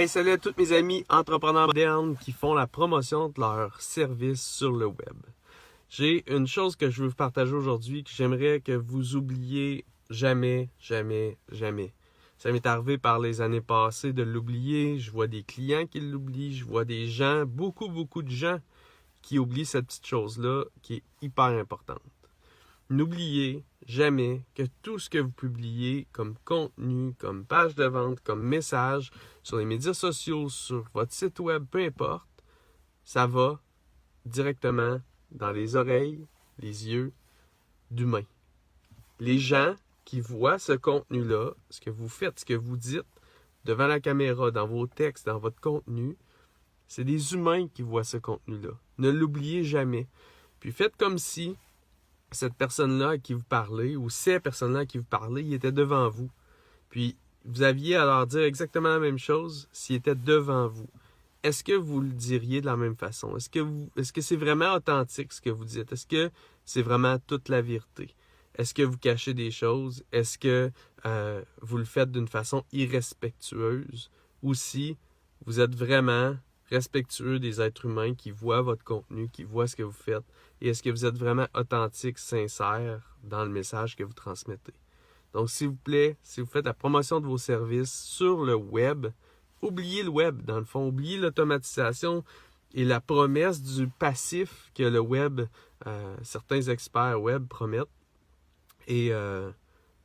Hey, salut à tous mes amis entrepreneurs modernes qui font la promotion de leurs services sur le web. J'ai une chose que je veux vous partager aujourd'hui que j'aimerais que vous oubliez jamais. Ça m'est arrivé par les années passées de l'oublier. Je vois des clients qui l'oublient. Je vois des gens, beaucoup de gens qui oublient cette petite chose-là qui est hyper importante. N'oubliez jamais que tout ce que vous publiez comme contenu, comme page de vente, comme message sur les médias sociaux, sur votre site web, peu importe, ça va directement dans les oreilles, les yeux d'humains. Les gens qui voient ce contenu-là, ce que vous faites, ce que vous dites devant la caméra, dans vos textes, dans votre contenu, c'est des humains qui voient ce contenu-là. Ne l'oubliez jamais. Puis faites comme si cette personne-là à qui vous parlez, ou ces personnes-là à qui vous parlez, ils étaient devant vous. Puis, vous aviez à leur dire exactement la même chose s'ils étaient devant vous. Est-ce que vous le diriez de la même façon? Est-ce que c'est vraiment authentique ce que vous dites? Est-ce que c'est vraiment toute la vérité? Est-ce que vous cachez des choses? Est-ce que vous le faites d'une façon irrespectueuse? Ou si vous êtes vraiment respectueux des êtres humains qui voient votre contenu, qui voient ce que vous faites, et est-ce que vous êtes vraiment authentique, sincère dans le message que vous transmettez. Donc, s'il vous plaît, si vous faites la promotion de vos services sur le web, oubliez le web, dans le fond, oubliez l'automatisation et la promesse du passif que le web, certains experts web promettent, et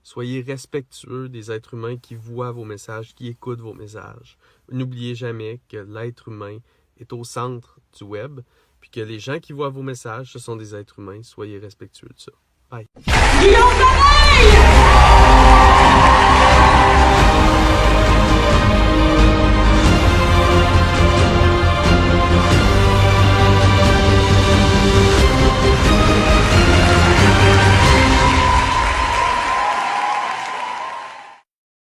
soyez respectueux des êtres humains qui voient vos messages, qui écoutent vos messages. N'oubliez jamais que l'être humain est au centre du web, puis que les gens qui voient vos messages, ce sont des êtres humains. Soyez respectueux de ça. Bye.